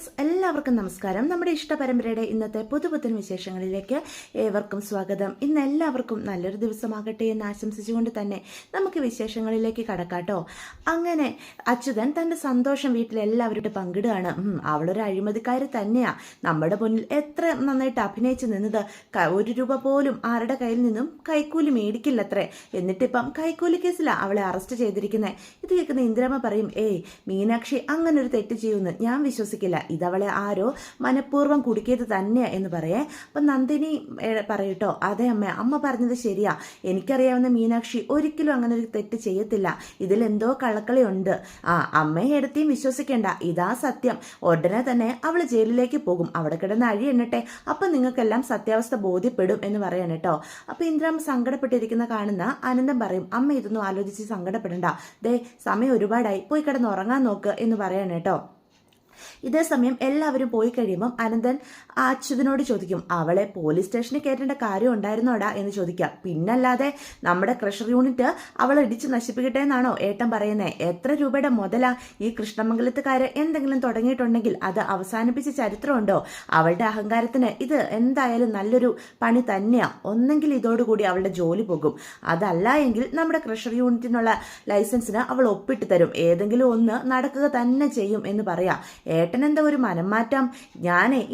Friends, എല്ലാവർക്കും നമസ്കാരം. നമ്മുടെ ഇഷ്ടപരമ്പരയുടെ ഇന്നത്തെ പുതുപുത്തൻ വിശേഷങ്ങളിലേക്ക് ഏവർക്കും സ്വാഗതം. ഇന്ന് എല്ലാവർക്കും നല്ലൊരു ദിവസമാകട്ടെ എന്ന് ആശംസിച്ചുകൊണ്ട് തന്നെ നമുക്ക് വിശേഷങ്ങളിലേക്ക് കടക്കാട്ടോ. അങ്ങനെ അച്യുതൻ തൻ്റെ സന്തോഷം വീട്ടിലെല്ലാവരുടെ പങ്കിടുകയാണ്. അവളൊരു അഴിമതിക്കാരി തന്നെയാണ്. നമ്മുടെ മുന്നിൽ എത്ര നന്നായിട്ട് അഭിനയിച്ച് നിന്നത്. 1 രൂപ പോലും ആരുടെ കയ്യിൽ നിന്നും കൈക്കൂലി മേടിക്കില്ലത്രേ. എന്നിട്ടിപ്പം കൈക്കൂലി കേസിലാണ് അവളെ അറസ്റ്റ് ചെയ്തിരിക്കുന്നത്. ഇത് കേൾക്കുന്ന ഇന്ദ്രമ്മ പറയും, മീനാക്ഷി അങ്ങനെ ഒരു തെറ്റ് ചെയ്യുമെന്ന് ഞാൻ വിശ്വസിക്കില്ല. ഇതവളെ ആരോ മനഃപൂർവ്വം കുടുക്കിയത് തന്നെയാ എന്ന് പറയേ. അപ്പം നന്ദിനി പറയട്ടോ, അതെ അമ്മ പറഞ്ഞത് ശരിയാ. എനിക്കറിയാവുന്ന മീനാക്ഷി ഒരിക്കലും അങ്ങനെ ഒരു തെറ്റ് ചെയ്യത്തില്ല. ഇതിലെന്തോ കള്ളക്കളിയുണ്ട്. അമ്മയെ എടുത്തിയും വിശ്വസിക്കേണ്ട, ഇതാ സത്യം. ഉടനെ തന്നെ അവൾ ജയിലിലേക്ക് പോകും. അവിടെ കിടന്ന് അഴി എണ്ണട്ടെ, അപ്പം നിങ്ങൾക്കെല്ലാം സത്യാവസ്ഥ ബോധ്യപ്പെടും എന്ന് പറയാൻ കേട്ടോ. അപ്പം ഇന്ദ്രാമ്മ സങ്കടപ്പെട്ടിരിക്കുന്ന കാണുന്ന അനന്തം പറയും, അമ്മ ഇതൊന്നും ആലോചിച്ച് സങ്കടപ്പെടണ്ട. സമയം ഒരുപാടായി, പോയി കിടന്ന് ഉറങ്ങാൻ നോക്ക് എന്ന് പറയാൻ കേട്ടോ. ഇതേ സമയം എല്ലാവരും പോയി കഴിയുമ്പം അനന്തൻ അച്യുതനോട് ചോദിക്കും, അവളെ പോലീസ് സ്റ്റേഷനിൽ കയറ്റേണ്ട കാര്യം ഉണ്ടായിരുന്നോടാ എന്ന് ചോദിക്കാം. പിന്നല്ലാതെ നമ്മുടെ ക്രഷർ യൂണിറ്റ് അവളെ ഇടിച്ച് നശിപ്പിക്കട്ടെ എന്നാണോ ഏട്ടൻ പറയുന്നത്? എത്ര രൂപയുടെ മുതലാ ഈ കൃഷ്ണമംഗലത്തുകാര് എന്തെങ്കിലും തുടങ്ങിയിട്ടുണ്ടെങ്കിൽ അത് അവസാനിപ്പിച്ച ചരിത്രമുണ്ടോ? അവളുടെ അഹങ്കാരത്തിന് ഇത് എന്തായാലും നല്ലൊരു പണി തന്നെയാ. ഒന്നെങ്കിൽ ഇതോടുകൂടി അവളുടെ ജോലി പോകും, അതല്ല എങ്കിൽ നമ്മുടെ ക്രഷർ യൂണിറ്റിനുള്ള ലൈസൻസിന് അവൾ ഒപ്പിട്ട് തരും. ഏതെങ്കിലും ഒന്ന് നടക്കുക തന്നെ ചെയ്യും എന്ന് പറയാം. ഏട്ടനെന്താ ഒരു മനം മാറ്റം?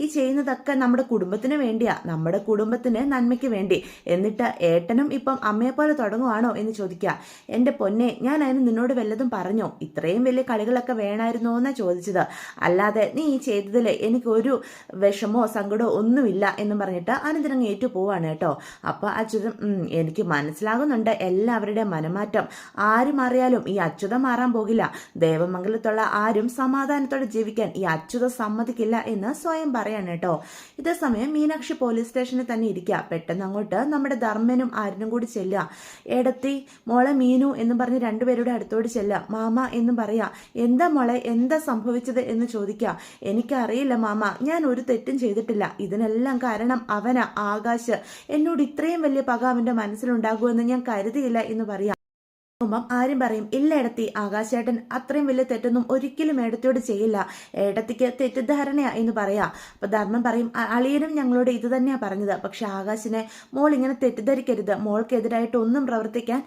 ഈ ചെയ്യുന്നതൊക്കെ നമ്മുടെ കുടുംബത്തിന് വേണ്ടിയാ, നമ്മുടെ കുടുംബത്തിന് നന്മയ്ക്ക് വേണ്ടി. എന്നിട്ട് ഏട്ടനും ഇപ്പം അമ്മയെ പോലെ തുടങ്ങുവാണോ എന്ന് ചോദിക്കുക. എൻ്റെ പൊന്നെ, ഞാൻ അതിന് നിന്നോട് വല്ലതും പറഞ്ഞോ? ഇത്രയും വലിയ കളികളൊക്കെ വേണമായിരുന്നോ എന്നാ ചോദിച്ചത്. അല്ലാതെ നീ ഈ ചെയ്തതിൽ എനിക്കൊരു വിഷമോ സങ്കടമോ ഒന്നുമില്ല എന്ന് പറഞ്ഞിട്ട് അനന്തരങ്ങ് ഏറ്റു പോവാണ് കേട്ടോ. അപ്പോൾ അച്യുതൻ, എനിക്ക് മനസ്സിലാകുന്നുണ്ട് എല്ലാവരുടെ മനമാറ്റം. ആരും അറിയാലും ഈ അച്യുതം മാറാൻ പോകില്ല. ദേവമംഗലത്തുള്ള ആരും സമാധാനത്തോടെ ജീവിക്കാൻ ഈ അച്യുതം സമ്മതിക്കില്ല എന്ന് സ്വയം പറയാണ് കേട്ടോ. ഇതേ സമയം മീനാക്ഷി പോലീസ് സ്റ്റേഷനിൽ തന്നെ ഇരിക്കുക. പെട്ടെന്ന് അങ്ങോട്ട് നമ്മുടെ ധർമ്മനും ആരിനും കൂടി ചെല്ലുക. എടത്തി മോളെ മീനു എന്ന് പറഞ്ഞ് രണ്ടുപേരുടെ അടുത്തോട് ചെല്ലുക. മാമ എന്നും പറയാ. എന്താ മോളെ, എന്താ സംഭവിച്ചത് എന്ന് ചോദിക്കുക. എനിക്കറിയില്ല മാമ, ഞാൻ ഒരു തെറ്റും ചെയ്തിട്ടില്ല. ഇതിനെല്ലാം കാരണം അവനാ, ആകാശ്. എന്നോട് ഇത്രയും വലിയ പക അവന്റെ മനസ്സിലുണ്ടാകുമെന്ന് ഞാൻ കരുതിയില്ല എന്ന് പറയാം. ആരും പറയും, ഇല്ല എടത്തി, ആകാശേട്ടൻ അത്രയും വലിയ തെറ്റൊന്നും ഒരിക്കലും ഏടത്തിയോട് ചെയ്യില്ല. ഏടത്തിക്ക് തെറ്റിദ്ധാരണയാ എന്ന് പറയാ. അപ്പൊ ധർമ്മൻ പറയും, അളിയനും ഞങ്ങളോട് ഇത് തന്നെയാ പറഞ്ഞത്. പക്ഷെ ആകാശിനെ മോൾ ഇങ്ങനെ തെറ്റിദ്ധരിക്കരുത്. മോൾക്കെതിരായിട്ട് ഒന്നും പ്രവർത്തിക്കാൻ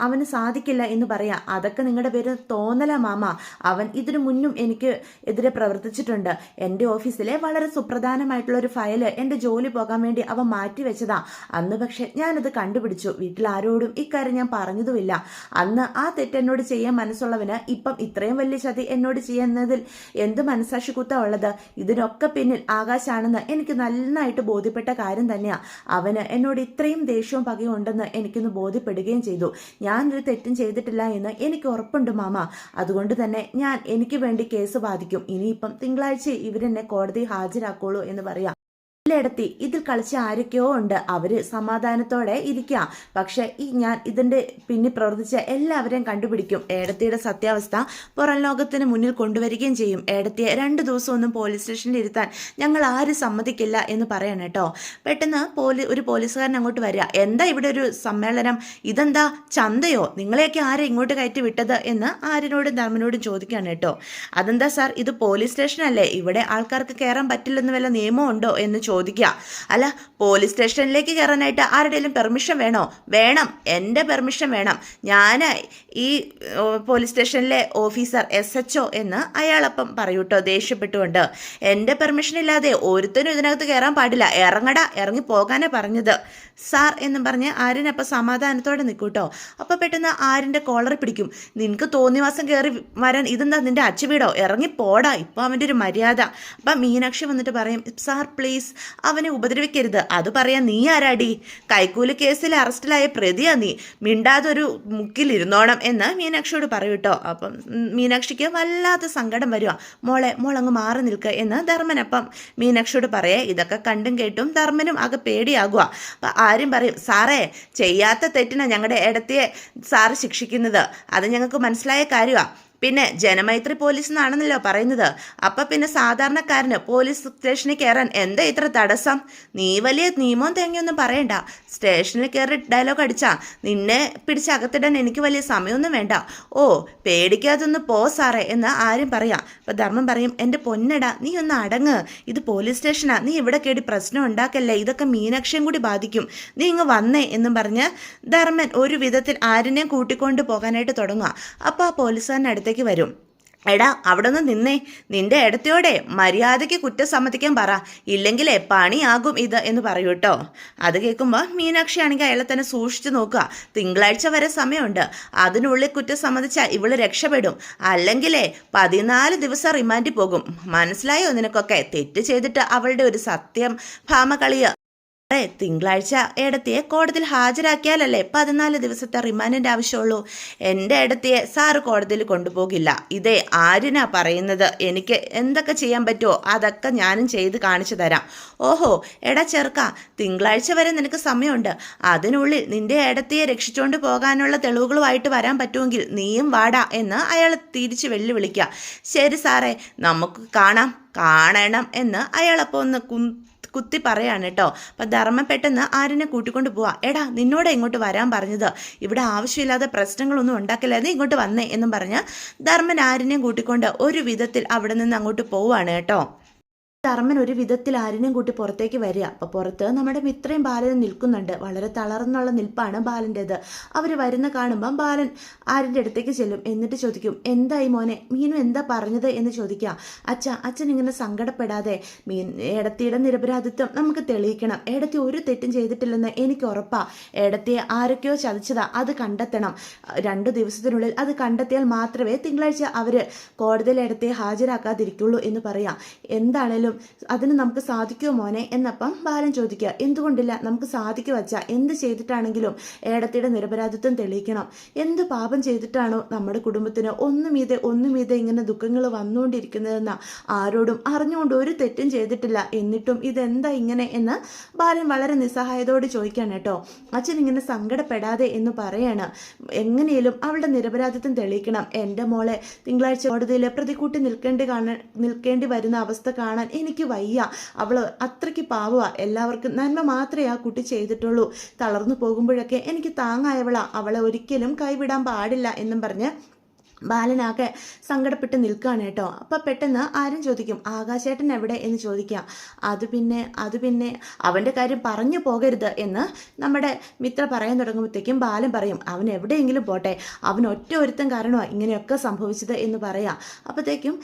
അവന് സാധിക്കില്ല എന്ന് പറയാ. അതൊക്കെ നിങ്ങളുടെ പേര് തോന്നല മാമ. അവൻ ഇതിനു മുന്നും എനിക്ക് എതിരെ പ്രവർത്തിച്ചിട്ടുണ്ട്. എൻ്റെ ഓഫീസിലെ വളരെ സുപ്രധാനമായിട്ടുള്ള ഒരു ഫയല് എൻ്റെ ജോലി പോകാൻ വേണ്ടി അവൻ മാറ്റിവെച്ചതാ. അന്ന് പക്ഷെ ഞാനത് കണ്ടുപിടിച്ചു. വീട്ടിൽ ആരോടും ഇക്കാര്യം ഞാൻ പറഞ്ഞതുമില്ല. അന്ന് ആ തെറ്റ് എന്നോട് ചെയ്യാൻ മനസ്സുള്ളവന് ഇപ്പം ഇത്രയും വലിയ ചതി എന്നോട് ചെയ്യുന്നതിൽ എന്ത് മനസാക്ഷി കുത്താ ഉള്ളത്? ഇതിനൊക്കെ പിന്നിൽ ആകാശാണെന്ന് എനിക്ക് നന്നായിട്ട് ബോധ്യപ്പെട്ട കാര്യം തന്നെയാ. അവന് എന്നോട് ഇത്രയും ദേഷ്യവും പകയും ഉണ്ടെന്ന് എനിക്കൊന്ന് ബോധ്യപ്പെടുകയും ചെയ്തു. ഞാനൊരു തെറ്റും ചെയ്തിട്ടില്ല എന്ന് എനിക്ക് ഉറപ്പുണ്ട് മാമ. അതുകൊണ്ട് തന്നെ എനിക്ക് വേണ്ടി കേസ് ബാധിക്കും. ഇനിയിപ്പം തിങ്കളാഴ്ച ഇവരെന്നെ കോടതി ഹാജരാക്കുള്ളൂ എന്ന് പറയാം. ത്തി ഇതിൽ കളിച്ച് ആരൊക്കെയോ ഉണ്ട്. അവര് സമാധാനത്തോടെ ഇരിക്കാം. പക്ഷെ ഞാൻ ഇതിന്റെ പിന്നിൽ പ്രവർത്തിച്ച എല്ലാവരെയും കണ്ടുപിടിക്കും. ഏടത്തിയുടെ സത്യാവസ്ഥ പുറം ലോകത്തിന് മുന്നിൽ കൊണ്ടുവരികയും ചെയ്യും. ഏടത്തിയെ 2 ദിവസം ഒന്നും പോലീസ് സ്റ്റേഷനിൽ ഇരുത്താൻ ഞങ്ങൾ ആരും സമ്മതിക്കില്ല എന്ന് പറയണം കേട്ടോ. പെട്ടെന്ന് ഒരു പോലീസുകാരൻ അങ്ങോട്ട് വരിക. എന്താ ഇവിടെ ഒരു സമ്മേളനം? ഇതെന്താ ചന്തയോ? നിങ്ങളെയൊക്കെ ആരെ ഇങ്ങോട്ട് കയറ്റി വിട്ടത് എന്ന് ആരിനോടും ധർമ്മനോടും ചോദിക്കുകയാണ് കേട്ടോ. അതെന്താ സാർ, ഇത് പോലീസ് സ്റ്റേഷനല്ലേ, ഇവിടെ ആൾക്കാർക്ക് കയറാൻ പറ്റില്ലെന്ന് വല്ല നിയമം ഉണ്ടോ എന്ന് ചോദിക്കുക. അല്ല, പോലീസ് സ്റ്റേഷനിലേക്ക് കയറാനായിട്ട് ആരുടെയും പെർമിഷൻ വേണോ? വേണം, എൻ്റെ പെർമിഷൻ വേണം. ഞാൻ ഈ പോലീസ് സ്റ്റേഷനിലെ ഓഫീസർ SHO എന്ന് അയാളപ്പം പറയൂട്ടോ ദേഷ്യപ്പെട്ടുകൊണ്ട്. എൻ്റെ പെർമിഷൻ ഇല്ലാതെ ഒരുത്തനും ഇതിനകത്ത് കയറാൻ പാടില്ല. ഇറങ്ങടാ, ഇറങ്ങി പോകാനാ പറഞ്ഞത് സാർ എന്നും പറഞ്ഞ് ആര്യനപ്പം സമാധാനത്തോടെ നിൽക്കൂട്ടോ. അപ്പോൾ പെട്ടെന്ന് ആര്യൻ്റെ കോളറി പിടിക്കും. നിനക്ക് തോന്നിവാസം കയറി വരാൻ ഇതെന്താ നിൻ്റെ അച്ചുവീടോ? ഇറങ്ങി പോടാ, ഇപ്പോൾ അവൻ്റെ ഒരു മര്യാദ. അപ്പം മീനാക്ഷി വന്നിട്ട് പറയും, സാർ പ്ലീസ് അവനെ ഉപദ്രവിക്കരുത്. അത് പറയാൻ നീ ആരാടി? കൈക്കൂലി കേസിൽ അറസ്റ്റിലായ പ്രതിയാ നീ. മിണ്ടാതൊരു മുക്കിലിരുന്നോണം എന്ന് മീനാക്ഷിയോട് പറയൂട്ടോ. അപ്പം മീനാക്ഷിക്ക് വല്ലാത്ത സങ്കടം വരുക. മോളങ്ങ് മാറി നിൽക്കുക എന്ന് ധർമ്മനപ്പം മീനാക്ഷിയോട് പറയേ. ഇതൊക്കെ കണ്ടും കേട്ടും ധർമ്മനും ആകെ പേടിയാകുക. അപ്പം ആരും പറയും, സാറേ ചെയ്യാത്ത തെറ്റിനാണ് ഞങ്ങളുടെ ഇടത്തിയെ സാറ് ശിക്ഷിക്കുന്നത്. അത് ഞങ്ങൾക്ക് മനസ്സിലായ കാര്യമാണ്. പിന്നെ ജനമൈത്രി പോലീസ് എന്നാണെന്നല്ലോ പറയുന്നത്. അപ്പം പിന്നെ സാധാരണക്കാരന് പോലീസ് സ്റ്റേഷനിൽ കയറാൻ എന്താ ഇത്ര തടസ്സം? നീ വലിയ നിയമവും തേങ്ങയൊന്നും പറയണ്ട. സ്റ്റേഷനിൽ കയറി ഡയലോഗ് അടിച്ചാ നിന്നെ പിടിച്ചകത്തിടാൻ എനിക്ക് വലിയ സമയമൊന്നും വേണ്ട. ഓ, പേടിക്കാതൊന്ന് പോ സാറേ എന്ന് ആരും പറയാം. അപ്പം ധർമ്മൻ പറയും, എൻ്റെ പൊന്നടാ നീ ഒന്ന് അടങ്ങ്, ഇത് പോലീസ് സ്റ്റേഷനാ, നീ ഇവിടെ കേടി പ്രശ്നം ഉണ്ടാക്കല്ലേ, ഇതൊക്കെ മീനാക്ഷിയും കൂടി ബാധിക്കും, നീ ഇങ്ങ് വന്നേ എന്നും പറഞ്ഞ് ധർമ്മൻ ഒരു വിധത്തിൽ ആരിനെയും കൂട്ടിക്കൊണ്ട് പോകാനായിട്ട് തുടങ്ങുക. അപ്പോൾ ആ പോലീസുകാരൻ്റെ അടുത്തേക്ക് വരും. എടാ അവിടെ നിന്ന് നിന്നേ, നിന്റെ ഇടത്തോടെ മര്യാദയ്ക്ക് കുറ്റം സമ്മതിക്കാൻ പറ, ഇല്ലെങ്കിലേ പണിയാകും ഇത് എന്ന് പറയൂ കേട്ടോ. അത് കേൾക്കുമ്പോൾ മീനാക്ഷി ആണെങ്കിൽ അയാളെ തന്നെ സൂക്ഷിച്ചു നോക്കുക. തിങ്കളാഴ്ച വരെ സമയമുണ്ട്, അതിനുള്ളിൽ കുറ്റം സമ്മതിച്ചാൽ ഇവള് രക്ഷപ്പെടും, അല്ലെങ്കിലേ 14 ദിവസം റിമാൻഡിൽ പോകും. മനസ്സിലായോ നിനക്കൊക്കെ? തെറ്റ് ചെയ്തിട്ട് അവളുടെ ഒരു സത്യം ഭാമകളിയ തിങ്കളാഴ്ച ഏടത്തിയെ കോടതിയിൽ ഹാജരാക്കിയാലല്ലേ 14 ദിവസത്തെ റിമാൻഡിൻ്റെ ആവശ്യമുള്ളൂ. എൻ്റെ ഏടത്തിയെ സാറ് കോടതിയിൽ കൊണ്ടുപോകില്ല. ഇതേ ആരിനാ പറയുന്നത്? എനിക്ക് എന്തൊക്കെ ചെയ്യാൻ പറ്റുമോ അതൊക്കെ ഞാനും ചെയ്ത് കാണിച്ചു തരാം. ഓഹോ എടാ ചെറുക്ക, തിങ്കളാഴ്ച വരെ നിനക്ക് സമയമുണ്ട്, അതിനുള്ളിൽ നിന്റെ ഏടത്തിയെ രക്ഷിച്ചുകൊണ്ട് പോകാനുള്ള തെളിവുകളുമായിട്ട് വരാൻ പറ്റുമെങ്കിൽ നീയും വാടാ എന്ന് അയാൾ തിരിച്ച് വെല്ലുവിളിക്കുക. ശരി സാറേ, നമുക്ക് കാണണം എന്ന് അയാളപ്പോൾ ഒന്ന് കുത്തി പറയാണ് കേട്ടോ. അപ്പം ധർമ്മം പെട്ടെന്ന് ആരിനെ കൂട്ടിക്കൊണ്ട് പോവാ. എടാ നിന്നോട് ഇങ്ങോട്ട് വരാൻ പറഞ്ഞത്, ഇവിടെ ആവശ്യമില്ലാതെ പ്രശ്നങ്ങളൊന്നും ഉണ്ടാക്കില്ല, നീ ഇങ്ങോട്ട് വന്നേ എന്നും പറഞ്ഞ് ധർമ്മൻ ആരിനെയും കൂട്ടിക്കൊണ്ട് ഒരു വിധത്തിൽ അവിടെ നിന്ന് അങ്ങോട്ട് പോവാണ് കേട്ടോ. ധർമ്മൻ ഒരു വിധത്തിൽ ആരിനെയും കൂട്ടി പുറത്തേക്ക് വരിക. അപ്പോൾ പുറത്ത് നമ്മുടെ മിത്രയും ബാലനും നിൽക്കുന്നുണ്ട്. വളരെ തളർന്നുള്ള നിൽപ്പാണ് ബാലൻ്റേത്. അവർ വരുന്ന കാണുമ്പം ബാലൻ ആരിൻ്റെ അടുത്തേക്ക് ചെല്ലും. എന്നിട്ട് ചോദിക്കും, എന്തായി മോനെ, മീനു എന്താ പറഞ്ഞത് എന്ന് ചോദിക്കുക. അച്ഛൻ ഇങ്ങനെ സങ്കടപ്പെടാതെ, ഏടത്തിയുടെ നിരപരാധിത്വം നമുക്ക് തെളിയിക്കണം. ഏടത്തി ഒരു തെറ്റും ചെയ്തിട്ടില്ലെന്ന് എനിക്ക് ഉറപ്പാ. ഏടത്തിയെ ആരൊക്കെയോ ചതിച്ചതാ, അത് കണ്ടെത്തണം. 2 ദിവസത്തിനുള്ളിൽ അത് കണ്ടെത്തിയാൽ മാത്രമേ തിങ്കളാഴ്ച അവർ കോടതിയിൽ ഏടത്തിയെ ഹാജരാക്കാതിരിക്കുള്ളൂ എന്ന് പറയാം. എന്താണേലും അതിന് നമുക്ക് സാധിക്കുമോ മോനെ എന്നപ്പം ബാലൻ ചോദിക്കുക. എന്തുകൊണ്ടില്ല, നമുക്ക് സാധിക്കുക വച്ചാ. എന്ത് ചെയ്തിട്ടാണെങ്കിലും ഏടത്തിയുടെ നിരപരാധിത്വം തെളിയിക്കണം. എന്ത് പാപം ചെയ്തിട്ടാണോ നമ്മുടെ കുടുംബത്തിന് ഒന്നുമീതെ ഇങ്ങനെ ദുഃഖങ്ങൾ വന്നുകൊണ്ടിരിക്കുന്നതെന്ന ആരോടും അറിഞ്ഞുകൊണ്ട് ഒരു തെറ്റും ചെയ്തിട്ടില്ല, എന്നിട്ടും ഇതെന്താ ഇങ്ങനെ എന്ന് ബാലൻ വളരെ നിസ്സഹായതയോട് ചോദിക്കാൻ കേട്ടോ. അച്ഛൻ ഇങ്ങനെ സങ്കടപ്പെടാതെ എന്ന് പറയാണ്. എങ്ങനെയും അവളുടെ നിരപരാധിത്വം തെളിയിക്കണം. എൻ്റെ മോളെ തിങ്കളാഴ്ച കോടതിയിൽ പ്രതികൂട്ടി നിൽക്കേണ്ടി വരുന്ന അവസ്ഥ കാണാൻ എനിക്ക് വയ്യ. അവൾ അത്രയ്ക്ക് പാവുക, എല്ലാവർക്കും നന്മ മാത്രമേ ആ കുട്ടി ചെയ്തിട്ടുള്ളൂ. തളർന്നു പോകുമ്പോഴൊക്കെ എനിക്ക് താങ്ങായവളാ, അവളെ ഒരിക്കലും കൈവിടാൻ പാടില്ല എന്നും പറഞ്ഞ് ബാലനാകെ സങ്കടപ്പെട്ട് നിൽക്കുകയാണ് കേട്ടോ. അപ്പം പെട്ടെന്ന് ആരും ചോദിക്കും, ആകാശേട്ടൻ എവിടെ എന്ന് ചോദിക്കാം. അത് പിന്നെ അവൻ്റെ കാര്യം പറഞ്ഞു പോകരുത് എന്ന് നമ്മുടെ മിത്ര പറയാൻ തുടങ്ങുമ്പോഴത്തേക്കും ബാലൻ പറയും, അവൻ എവിടെയെങ്കിലും പോട്ടെ, അവൻ ഒരുത്തൻ കാരണമാണ് ഇങ്ങനെയൊക്കെ സംഭവിച്ചത് എന്ന് പറയാം. അപ്പോഴത്തേക്കും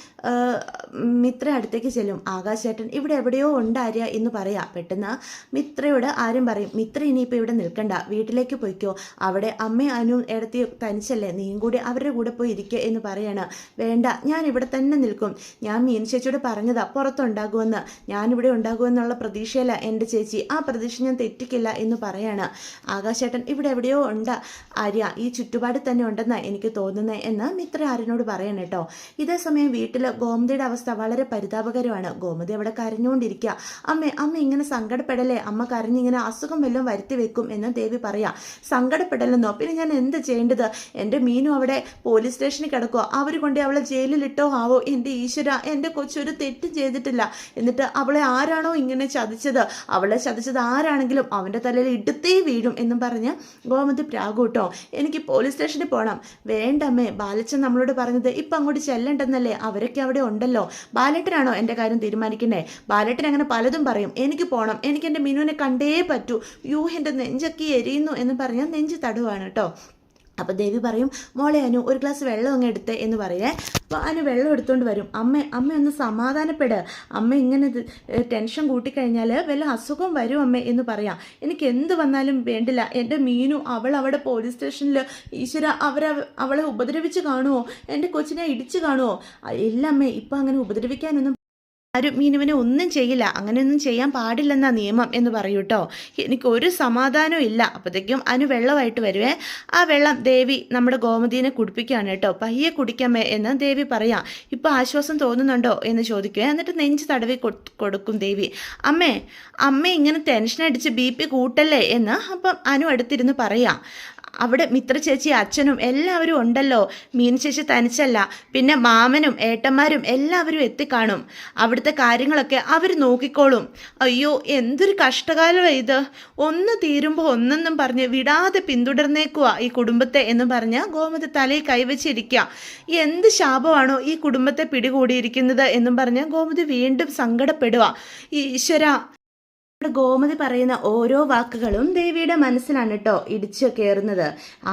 മിത്ര അടുത്തേക്ക് ചെല്ലും. ആകാശേട്ടൻ ഇവിടെ എവിടെയോ ഉണ്ടാര്യ എന്ന് പറയാം. പെട്ടെന്ന് മിത്രയോട് ആരും പറയും, മിത്ര ഇനിയിപ്പോൾ ഇവിടെ നിൽക്കണ്ട, വീട്ടിലേക്ക് പോയിക്കോ, അവിടെ അമ്മയും അനു ഇടത്തി തനിച്ചല്ലേ, നീയും കൂടി അവരുടെ കൂടെ പോയി എന്ന് പറയാണ്. വേണ്ട, ഞാൻ ഇവിടെ തന്നെ നിൽക്കും. ഞാൻ മീൻ ചേച്ചിയോട് പറഞ്ഞതാ പുറത്തുണ്ടാകുമെന്ന്, ഞാനിവിടെ ഉണ്ടാകുമെന്നുള്ള പ്രതീക്ഷയല്ല എൻ്റെ ചേച്ചി, ആ പ്രതീക്ഷ ഞാൻ തെറ്റിക്കില്ല എന്ന് പറയാണ്. ആകാശേട്ടൻ ഇവിടെ എവിടെയോ ഉണ്ട് ആര്യ, ഈ ചുറ്റുപാട് തന്നെ ഉണ്ടെന്നാണ് എനിക്ക് തോന്നുന്നത് എന്ന് മിത്ര ആര്യനോട് പറയണം കേട്ടോ. ഇതേ സമയം വീട്ടിൽ ഗോമതിയുടെ അവസ്ഥ വളരെ പരിതാപകരമാണ്. ഗോമതി അവിടെ കരഞ്ഞുകൊണ്ടിരിക്കുക. അമ്മ ഇങ്ങനെ സങ്കടപ്പെടലേ, അമ്മ കരഞ്ഞിങ്ങനെ അസുഖം വല്ലതും വരുത്തി വെക്കും എന്ന് ദേവി പറയാം. സങ്കടപ്പെടലെന്നോ, പിന്നെ ഞാൻ എന്ത് ചെയ്യേണ്ടത്? എൻ്റെ മീനും അവിടെ പോലീസ് സ്റ്റേഷനിൽ കിടക്കുക, അവർ കൊണ്ട് അവളെ ജയിലിലിട്ടോ ആവോ. എൻ്റെ ഈശ്വര, എൻ്റെ കൊച്ചൊരു തെറ്റും ചെയ്തിട്ടില്ല, എന്നിട്ട് അവളെ ആരാണോ ഇങ്ങനെ ചതിച്ചത്, അവളെ ചതിച്ചത് ആരാണെങ്കിലും അവൻ്റെ തലയിൽ ഇടുത്തേ വീഴും എന്നും പറഞ്ഞ് ഗോമതി പ്രാകൂട്ടോ. എനിക്ക് പോലീസ് സ്റ്റേഷനിൽ പോകണം. വേണ്ടമ്മേ, ബാലച്ചൻ നമ്മളോട് പറഞ്ഞത് ഇപ്പം അങ്ങോട്ട് ചെല്ലണ്ടെന്നല്ലേ, അവരൊക്കെ അവിടെ ഉണ്ടല്ലോ. ബാലേട്ടനാണോ എൻ്റെ കാര്യം തീരുമാനിക്കണ്ടേ? ബാലേട്ടൻ അങ്ങനെ പലതും പറയും. എനിക്ക് പോകണം, എനിക്ക് എൻ്റെ മിനുവിനെ കണ്ടേ പറ്റൂ. യൂ, എൻ്റെ നെഞ്ചൊക്കെ എരിയുന്നു എന്ന് പറഞ്ഞാൽ നെഞ്ച് തടുവാണ് കേട്ടോ. അപ്പോൾ ദേവി പറയും, മോളെ അനു ഒരു ഗ്ലാസ് വെള്ളം അങ്ങ് എടുത്തേ എന്ന് പറയേ. അപ്പോൾ അനു വെള്ളം എടുത്തുകൊണ്ട് വരും. അമ്മ ഒന്ന് സമാധാനപ്പെട്, അമ്മ ഇങ്ങനെ ടെൻഷൻ കൂട്ടിക്കഴിഞ്ഞാൽ വല്ല അസുഖം വരും അമ്മ എന്ന് പറയാം. എനിക്ക് എന്ത് വന്നാലും വേണ്ടില്ല, എൻ്റെ മീനു അവൾ അവിടെ പോലീസ് സ്റ്റേഷനിൽ, ഈശ്വര അവളെ ഉപദ്രവിച്ച് കാണുമോ, എൻ്റെ കൊച്ചിനെ ഇടിച്ച് കാണുമോ? ഇല്ല അമ്മേ, ഇപ്പം അങ്ങനെ ഉപദ്രവിക്കാനൊന്നും ആരും മീനുവിനെ ഒന്നും ചെയ്യില്ല, അങ്ങനെയൊന്നും ചെയ്യാൻ പാടില്ലെന്നാ നിയമം എന്ന് പറയൂ കേട്ടോ. എനിക്കൊരു സമാധാനവും ഇല്ല. അപ്പോഴത്തേക്കും അനു വെള്ളമായിട്ട് വരുവേ. ആ വെള്ളം ദേവി നമ്മുടെ ഗോമതീനെ കുടിപ്പിക്കുകയാണ് കേട്ടോ. പയ്യെ കുടിക്കാമേ എന്ന് ദേവി പറയാം. ഇപ്പോൾ ആശ്വാസം തോന്നുന്നുണ്ടോ എന്ന് ചോദിക്കുക. എന്നിട്ട് നെഞ്ച് തടവി കൊടുക്കും ദേവി. അമ്മ ഇങ്ങനെ ടെൻഷൻ അടിച്ച് BP കൂട്ടല്ലേ എന്ന് അപ്പം അനു അടുത്തിരുന്ന് പറയാം. അവിടെ മിത്ര ചേച്ചി അച്ഛനും എല്ലാവരും ഉണ്ടല്ലോ, മീൻ ചേച്ചി തനിച്ചല്ല, പിന്നെ മാമനും ഏട്ടന്മാരും എല്ലാവരും എത്തിക്കാണും, അവിടുത്തെ കാര്യങ്ങളൊക്കെ അവർ നോക്കിക്കോളും. അയ്യോ എന്തൊരു കഷ്ടകാലമാണ് ഇത്, ഒന്ന് തീരുമ്പോൾ ഒന്നെന്നും പറഞ്ഞ് വിടാതെ പിന്തുടർന്നേക്കുക ഈ കുടുംബത്തെ എന്ന് പറഞ്ഞ് ഗോമതി തലയിൽ കൈവച്ചിരിക്കുക. എന്ത് ശാപമാണോ ഈ കുടുംബത്തെ പിടികൂടിയിരിക്കുന്നത് എന്നും പറഞ്ഞ് ഗോമതി വീണ്ടും സങ്കടപ്പെടുക. ഈശ്വര, ഗോമതി പറയുന്ന ഓരോ വാക്കുകളും ദേവിയുടെ മനസ്സിലാണ് കേട്ടോ ഇടിച്ചു കയറുന്നത്.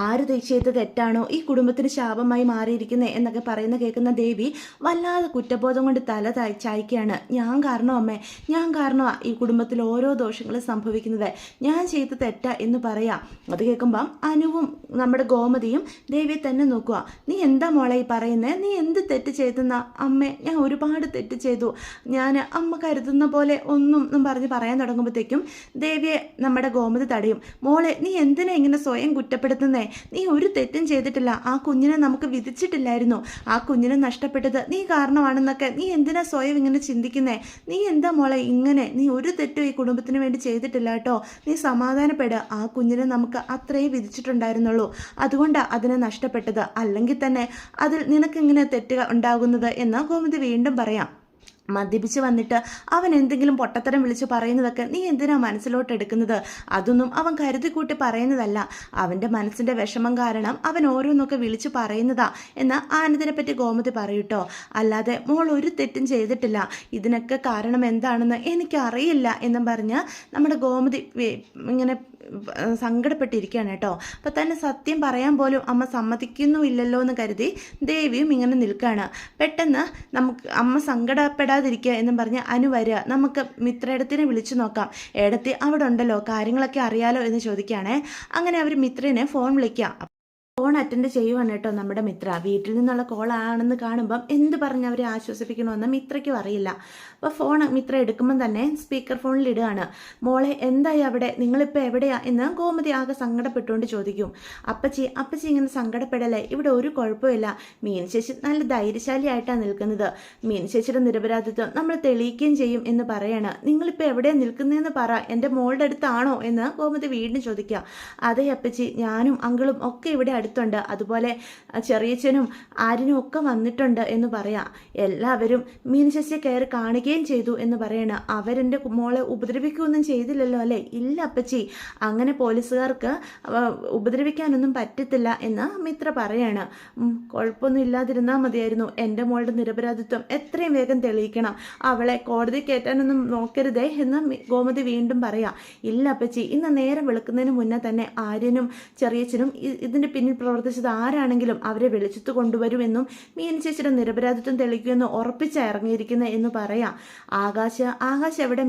ആര് ചെയ്ത തെറ്റാണോ ഈ കുടുംബത്തിന് ശാപമായി മാറിയിരിക്കുന്നത് എന്നൊക്കെ പറയുന്ന കേൾക്കുന്ന ദേവി വല്ലാതെ കുറ്റബോധം കൊണ്ട് തല ചായ്ക്കുകയാണ്. ഞാൻ കാരണം അമ്മേ, ഞാൻ കാരണമാണ് ഈ കുടുംബത്തിൽ ഓരോ ദോഷങ്ങളും സംഭവിക്കുന്നത്, ഞാൻ ചെയ്ത തെറ്റാ എന്ന് പറയാം. അത് കേൾക്കുമ്പം അനുവും നമ്മുടെ ഗോമതിയും ദേവിയെ തന്നെ നോക്കുക. നീ എന്താ മോളെ ഈ പറയുന്നത്, നീ എന്ത് തെറ്റ് ചെയ്തെന്ന? അമ്മേ, ഞാൻ ഒരുപാട് തെറ്റ് ചെയ്തു, ഞാൻ അമ്മ കരുതുന്ന പോലെ ഒന്നും പറഞ്ഞ് പറയാൻ തുടങ്ങുമ്പോഴത്തേക്കും ദേവിയെ നമ്മുടെ ഗോമതി തടയും. മോളെ, നീ എന്തിനാ ഇങ്ങനെ സ്വയം കുറ്റപ്പെടുത്തുന്നേ? നീ ഒരു തെറ്റും ചെയ്തിട്ടില്ല, ആ കുഞ്ഞിനെ നമുക്ക് വിധിച്ചിട്ടില്ലായിരുന്നു, ആ കുഞ്ഞിനെ നഷ്ടപ്പെട്ടത് നീ കാരണമാണെന്നൊക്കെ നീ എന്തിനാ സ്വയം ഇങ്ങനെ ചിന്തിക്കുന്നേ? നീ എന്താ മോളെ ഇങ്ങനെ? നീ ഒരു തെറ്റും ഈ കുടുംബത്തിന് വേണ്ടി ചെയ്തിട്ടില്ല കേട്ടോ, നീ സമാധാനപ്പെടുക. ആ കുഞ്ഞിനെ നമുക്ക് അത്രയും വിധിച്ചിട്ടുണ്ടായിരുന്നുള്ളൂ, അതുകൊണ്ടാണ് അതിനെ നഷ്ടപ്പെട്ടത്, അല്ലെങ്കിൽ തന്നെ അതിൽ നിനക്കിങ്ങനെ തെറ്റ് ഉണ്ടാകുന്നത് എന്ന് ഗോമതി വീണ്ടും പറയാം. മദ്യപിച്ച് വന്നിട്ട് അവൻ എന്തെങ്കിലും പൊട്ടത്തരം വിളിച്ച് പറയുന്നതൊക്കെ നീ എന്തിനാ മനസ്സിലോട്ട് എടുക്കുന്നത്? അതൊന്നും അവൻ കരുതിക്കൂട്ടി പറയുന്നതല്ല, അവൻ്റെ മനസ്സിൻ്റെ വിഷമം കാരണം അവൻ ഓരോന്നൊക്കെ വിളിച്ച് പറയുന്നതാ എന്ന് ആനന്ദിനെ പറ്റി ഗോമതി പറയൂട്ടോ. അല്ലാതെ മോൾ ഒരു തെറ്റും ചെയ്തിട്ടില്ല, ഇതിനൊക്കെ കാരണം എന്താണെന്ന് എനിക്കറിയില്ല എന്നും പറഞ്ഞ് നമ്മുടെ ഗോമതി ഇങ്ങനെ സങ്കടപ്പെട്ടിരിക്കുകയാണ് കേട്ടോ. അപ്പം തന്നെ സത്യം പറയാൻ പോലും അമ്മ സമ്മതിക്കുന്നുമില്ലല്ലോ എന്ന് കരുതി ദേവിയും ഇങ്ങനെ നിൽക്കുകയാണ്. പെട്ടെന്ന് നമുക്ക് അമ്മ സങ്കടപ്പെടാതിരിക്കുക എന്നും പറഞ്ഞ് അനു വരിക. നമുക്ക് മിത്രയിടത്തിനെ വിളിച്ചു നോക്കാം, ഇടത്തി അവിടെ ഉണ്ടല്ലോ, കാര്യങ്ങളൊക്കെ അറിയാലോ എന്ന് ചോദിക്കുകയാണേ. അങ്ങനെ അവർ മിത്രനെ ഫോൺ വിളിക്കുക. ഫോൺ അറ്റൻഡ് ചെയ്യുവാണ് കേട്ടോ നമ്മുടെ മിത്ര. വീട്ടിൽ നിന്നുള്ള കോളാണെന്ന് കാണുമ്പം എന്ത് പറഞ്ഞ് അവരെ ആശ്വസിപ്പിക്കണമെന്ന് മിത്രയ്ക്കും അറിയില്ല. അപ്പോൾ ഫോൺ മിത്ര എടുക്കുമ്പം തന്നെ സ്പീക്കർ ഫോണിൽ ഇടുകയാണ്. മോളെ എന്തായി അവിടെ, നിങ്ങളിപ്പോൾ എവിടെയാ എന്ന് ഗോമതി ആകെ സങ്കടപ്പെട്ടുകൊണ്ട് ചോദിക്കും. അപ്പച്ചി ഇങ്ങനെ സങ്കടപ്പെടലേ, ഇവിടെ ഒരു കുഴപ്പമില്ല, മീൻ ചേച്ചി നല്ല ധൈര്യശാലിയായിട്ടാണ് നിൽക്കുന്നത്, മീൻ ചേച്ചിയുടെ നിരപരാധിത്വം നമ്മൾ തെളിയിക്കുകയും ചെയ്യും എന്ന് പറയാണ്. നിങ്ങളിപ്പോൾ എവിടെയാണ് നിൽക്കുന്നതെന്ന് പറ, എൻ്റെ മോളുടെ അടുത്താണോ എന്ന് ഗോമതി വീണ്ടും ചോദിക്കുക. അതെ അപ്പച്ചി, ഞാനും അങ്കിളും ഒക്കെ ഇവിടെ അടുത്തുണ്ട്, അതുപോലെ ചെറിയച്ഛനും ആരിനും ഒക്കെ വന്നിട്ടുണ്ട് എന്ന് പറയാം. എല്ലാവരും മീൻ ചേച്ചിയെ കയറി കാണുകയും ചെയ്തു എന്ന് പറയണം. അവരെൻ്റെ മോളെ ഉപദ്രവിക്കുകയൊന്നും ചെയ്തില്ലല്ലോ അല്ലേ? ഇല്ല അപ്പച്ചി, അങ്ങനെ പോലീസുകാർക്ക് ഉപദ്രവിക്കാനൊന്നും പറ്റത്തില്ല എന്ന് മിത്ര പറയാണ്. കുഴപ്പമൊന്നും ഇല്ലാതിരുന്നാൽ മതിയായിരുന്നു, എൻ്റെ മോളുടെ നിരപരാധിത്വം എത്രയും വേഗം തെളിയിക്കണം, അവളെ കോടതി കയറ്റാനൊന്നും നോക്കരുതേ എന്ന് ഗോമതി വീണ്ടും പറയാം. ഇല്ല അപ്പച്ചി, ഇന്ന് നേരം വെളുക്കുന്നതിന് മുന്നേ തന്നെ ആര്യനും ചെറിയച്ഛനും ഇതിൻ്റെ പിന്നിൽ പ്രവർത്തിച്ചത് ആരാണെങ്കിലും അവരെ വെളിച്ചത്ത് കൊണ്ടുവരുമെന്നും മീൻ ചേച്ചിയുടെ നിരപരാധിത്വം തെളിയിക്കുമെന്ന് ഉറപ്പിച്ച ഇറങ്ങിയിരിക്കുന്നത് എന്ന് പറയാം. ആകാശ് എവിടെ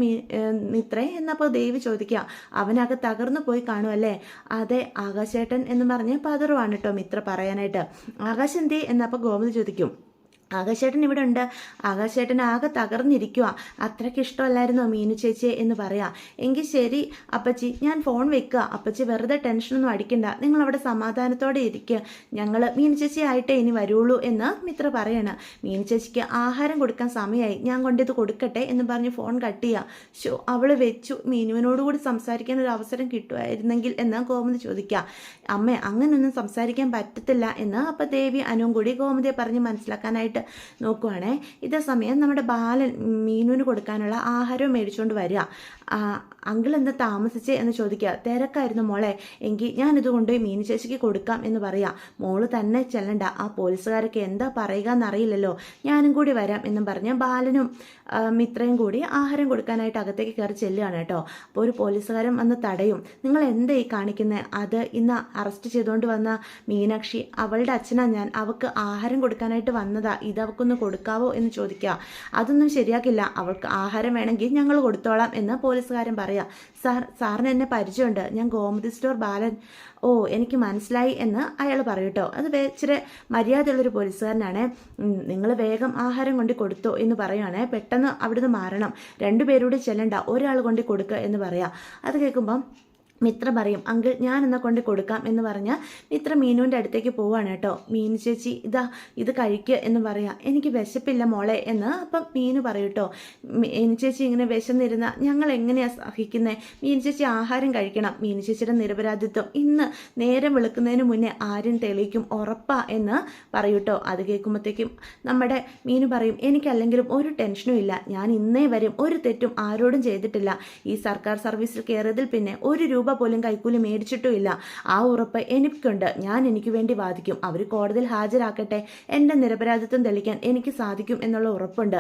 മിത്രേ എന്നപ്പോൾ ദേവി ചോദിക്കുക. അവനകത്ത് തകർന്നു പോയി കാണുമല്ലേ? അതെ ആകാശേട്ടൻ എന്ന് പറഞ്ഞ് പതറുവാണ് കേട്ടോ മിത്ര പറയാനായിട്ട്. ആകാശ് എന്തേ എന്നപ്പോൾ ഗോമതി ചോദിക്കും. ആകാശേട്ടൻ ഇവിടെ ഉണ്ട്, ആകാശേട്ടൻ ആകെ തകർന്നിരിക്കുക, അത്രയ്ക്ക് ഇഷ്ടമല്ലായിരുന്നോ മീനു ചേച്ചിയെ എന്ന് പറയാം. എങ്കിൽ ശരി അപ്പച്ചി, ഞാൻ ഫോൺ വെക്കുക, അപ്പച്ചി വെറുതെ ടെൻഷനൊന്നും അടിക്കണ്ട, നിങ്ങളവിടെ സമാധാനത്തോടെ ഇരിക്കുക, ഞങ്ങൾ മീനു ചേച്ചി ആയിട്ടേ ഇനി വരുള്ളൂ എന്ന് മിത്ര പറയണം. മീനു ചേച്ചിക്ക് ആഹാരം കൊടുക്കാൻ സമയമായി, ഞാൻ കൊണ്ടിത് കൊടുക്കട്ടെ എന്ന് പറഞ്ഞ് ഫോൺ കട്ട് ചെയ്യുക. അവൾ വെച്ചു, മീനുവിനോടുകൂടി സംസാരിക്കാൻ ഒരു അവസരം കിട്ടുമായിരുന്നെങ്കിൽ എന്ന് ഗോമതി ചോദിക്കുക. അമ്മേ, അങ്ങനൊന്നും സംസാരിക്കാൻ പറ്റത്തില്ല എന്ന് അപ്പം ദേവി അനുവും കൂടി ഗോമതിയെ പറഞ്ഞ് മനസ്സിലാക്കാനായിട്ട് നോക്കുവാണേ. ഇതേ സമയം നമ്മുടെ ബാലൻ മീനുവിന് കൊടുക്കാനുള്ള ആഹാരവും മേടിച്ചുകൊണ്ട് വരിക. അങ്കിൾ എന്താ താമസിച്ചേ എന്ന് ചോദിക്കുക. തിരക്കായിരുന്നു മോളെ, എങ്കിൽ ഞാനിത് കൊണ്ടുപോയി മീനു ചേച്ചിക്ക് കൊടുക്കാം എന്ന് പറയാം. മോള് തന്നെ ചെല്ലണ്ട, ആ പോലീസുകാരൊക്കെ എന്താ പറയുക എന്നറിയില്ലല്ലോ, ഞാനും കൂടി വരാം എന്നും പറഞ്ഞ് ബാലനും മിത്രയും കൂടി ആഹാരം കൊടുക്കാനായിട്ട് അകത്തേക്ക് കയറി ചെല്ലുകയാണ് കേട്ടോ. അപ്പോൾ ഒരു പോലീസുകാരൻ വന്ന് തടയും. നിങ്ങൾ എന്താ ഈ കാണിക്കുന്നത്? അത് ഇന്ന് അറസ്റ്റ് ചെയ്തുകൊണ്ട് വന്ന മീനാക്ഷി, അവളുടെ അച്ഛനാ ഞാൻ, അവൾക്ക് ആഹാരം കൊടുക്കാനായിട്ട് വന്നതാ, ഇത് അവൾക്കൊന്ന് കൊടുക്കാവോ എന്ന് ചോദിക്കുക. അതൊന്നും ശരിയാക്കില്ല, അവൾക്ക് ആഹാരം വേണമെങ്കിൽ ഞങ്ങൾ കൊടുത്തോളാം എന്ന് പോലീസുകാരൻ പറയാം. സാറിന് എന്നെ പരിചയമുണ്ട്, ഞാൻ ഗോമതി സ്റ്റോർ ബാലൻ. ഓ, എനിക്ക് മനസ്സിലായി എന്ന് അയാൾ പറയൂട്ടോ. അത് ഇച്ചിരി മര്യാദയുള്ളൊരു പോലീസുകാരനാണ്. നിങ്ങൾ വേഗം ആഹാരം കൊണ്ട് കൊടുത്തോ എന്ന് പറയുകയാണെ. പെട്ടെന്ന് അവിടുന്ന് മാറണം, രണ്ടുപേരൂടെ ചെല്ലണ്ട, ഒരാൾ കൊണ്ട് കൊടുക്കുക എന്ന് പറയാം. അത് കേൾക്കുമ്പം മിത്ര പറയും അങ്കിൾ ഞാൻ എന്നാൽ കൊണ്ട് കൊടുക്കാം എന്ന് പറഞ്ഞാൽ മിത്ര മീനുവിൻ്റെ അടുത്തേക്ക് പോവാണ് കേട്ടോ. മീനു ചേച്ചി ഇത് കഴിക്കുക എന്ന് പറയാം. എനിക്ക് വിശപ്പില്ല മോളെ എന്ന് അപ്പം മീനു പറയും കേട്ടോ. മീനു ചേച്ചി ഇങ്ങനെ വിശന്നിരുന്ന ഞങ്ങൾ എങ്ങനെയാണ് സഹിക്കുന്നത്? മീനു ചേച്ചി ആഹാരം കഴിക്കണം. മീനു ചേച്ചിയുടെ നിരപരാധിത്വം ഇന്ന് നേരം വെളുക്കുന്നതിന് മുന്നേ ആരും തെളിയിക്കും ഉറപ്പാ എന്ന് പറയും കേട്ടോ. അത് കേൾക്കുമ്പോഴത്തേക്കും നമ്മുടെ മീനു പറയും എനിക്കല്ലെങ്കിലും ഒരു ടെൻഷനും ഇല്ല. ഞാൻ ഇന്നേ വരും ഒരു തെറ്റും ആരോടും ചെയ്തിട്ടില്ല. ഈ സർക്കാർ സർവീസിൽ കയറിയതിൽ പിന്നെ ഒരു രൂപ പോലും കൈക്കൂലി മേടിച്ചിട്ടുമില്ല. ആ ഉറപ്പ് എനിക്കുണ്ട്. ഞാൻ എനിക്ക് വേണ്ടി വാദിക്കും. അവർ കോടതിയിൽ ഹാജരാക്കട്ടെ. എൻ്റെ നിരപരാധിത്വം തെളിയിക്കാൻ എനിക്ക് സാധിക്കും എന്നുള്ള ഉറപ്പുണ്ട്.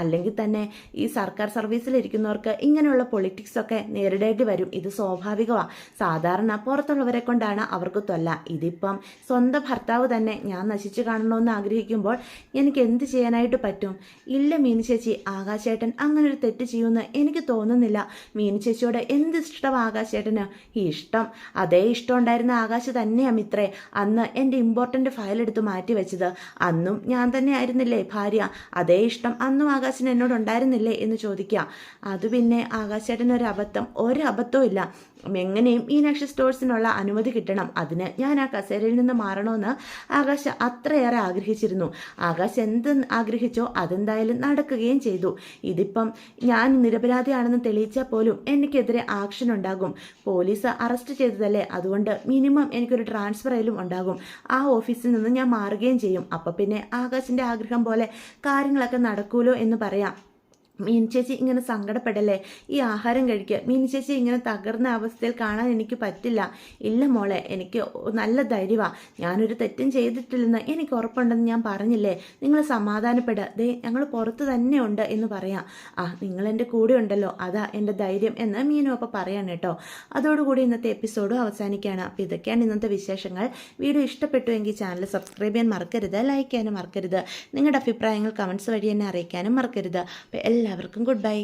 അല്ലെങ്കിൽ തന്നെ ഈ സർക്കാർ സർവീസിലിരിക്കുന്നവർക്ക് ഇങ്ങനെയുള്ള പൊളിറ്റിക്സ് ഒക്കെ നേരിടേണ്ടി വരും. ഇത് സ്വാഭാവികമാണ്. സാധാരണ പുറത്തുള്ളവരെ കൊണ്ടാണ് അവർക്ക് തൊല്ല. ഇതിപ്പം സ്വന്തം ഭർത്താവ് തന്നെ ഞാൻ നശിച്ചു കാണണമെന്ന് ആഗ്രഹിക്കുമ്പോൾ എനിക്ക് എന്ത് ചെയ്യാനായിട്ട് പറ്റും? ഇല്ല മീനു ചേച്ചി, ആകാശേട്ടൻ അങ്ങനെ ഒരു തെറ്റ് ചെയ്യുമെന്ന് എനിക്ക് തോന്നുന്നില്ല. മീനു ചേച്ചിയോട് എന്ത് ഇഷ്ടം ആകാശേട്ടന്? ഇഷ്ടം അതേ ഇഷ്ടം ഉണ്ടായിരുന്ന ആകാശ് തന്നെയാ മിത്രേ അന്ന് എൻ്റെ ഇമ്പോർട്ടൻ്റ് ഫയൽ എടുത്ത് മാറ്റി വെച്ചത്. അന്നും ഞാൻ തന്നെ ആയിരുന്നില്ലേ ഭാര്യ? അതേ ഇഷ്ടം അന്നും ആകാശിന് എന്നോട് ഉണ്ടായിരുന്നില്ലേ എന്ന് ചോദിക്കുക. അത് പിന്നെ ആകാശേട്ടനൊരു ഒരബദ്ധവും ഇല്ല. എങ്ങനെയും മീനാക്ഷി സ്റ്റോഴ്സിനുള്ള അനുമതി കിട്ടണം. അതിന് ഞാൻ ആ കസേരയിൽ നിന്ന് മാറണമെന്ന് ആകാശ് അത്രയേറെ ആഗ്രഹിച്ചിരുന്നു. ആകാശ് എന്ത് ആഗ്രഹിച്ചോ അതെന്തായാലും നടക്കുകയും ചെയ്തു. ഇതിപ്പം ഞാൻ നിരപരാധിയാണെന്ന് തെളിയിച്ചാൽ പോലും എനിക്കെതിരെ ആക്ഷൻ ഉണ്ടാകും. പോലീസ് അറസ്റ്റ് ചെയ്തതല്ലേ, അതുകൊണ്ട് മിനിമം എനിക്കൊരു ട്രാൻസ്ഫറേലും ഉണ്ടാകും. ആ ഓഫീസിൽ നിന്ന് ഞാൻ മാറുകയും ചെയ്യും. അപ്പം പിന്നെ ആകാശിൻ്റെ ആഗ്രഹം പോലെ കാര്യങ്ങളൊക്കെ നടക്കൂലോ എന്ന് പറയാം. മീനു ചേച്ചി ഇങ്ങനെ സങ്കടപ്പെടല്ലേ, ഈ ആഹാരം കഴിക്കുക. മീനു ചേച്ചി ഇങ്ങനെ തകർന്ന അവസ്ഥയിൽ കാണാൻ എനിക്ക് പറ്റില്ല. ഇല്ല മോളെ, എനിക്ക് നല്ല ധൈര്യമാണ്. ഞാനൊരു തെറ്റും ചെയ്തിട്ടില്ലെന്ന് എനിക്ക് ഉറപ്പുണ്ടെന്ന് ഞാൻ പറഞ്ഞില്ലേ. നിങ്ങൾ സമാധാനപ്പെടുക. ഞങ്ങൾ പുറത്ത് തന്നെ ഉണ്ട് എന്ന് പറയാം. നിങ്ങൾ എൻ്റെ കൂടെ ഉണ്ടല്ലോ, അതാ എൻ്റെ ധൈര്യം എന്ന് മീനു അപ്പോൾ പറയാണ് കേട്ടോ. അതോടുകൂടി ഇന്നത്തെ എപ്പിസോഡും അവസാനിക്കുകയാണ്. അപ്പോൾ ഇതൊക്കെയാണ് ഇന്നത്തെ വിശേഷങ്ങൾ. വീഡിയോ ഇഷ്ടപ്പെട്ടുവെങ്കിൽ ചാനൽ സബ്സ്ക്രൈബ് ചെയ്യാൻ മറക്കരുത്, ലൈക്ക് ചെയ്യാനും മറക്കരുത്. നിങ്ങളുടെ അഭിപ്രായങ്ങൾ കമൻസ് വഴി എന്നെ അറിയിക്കാനും മറക്കരുത്. അപ്പോൾ എല്ലാവർക്കും ഗുഡ് ബൈ.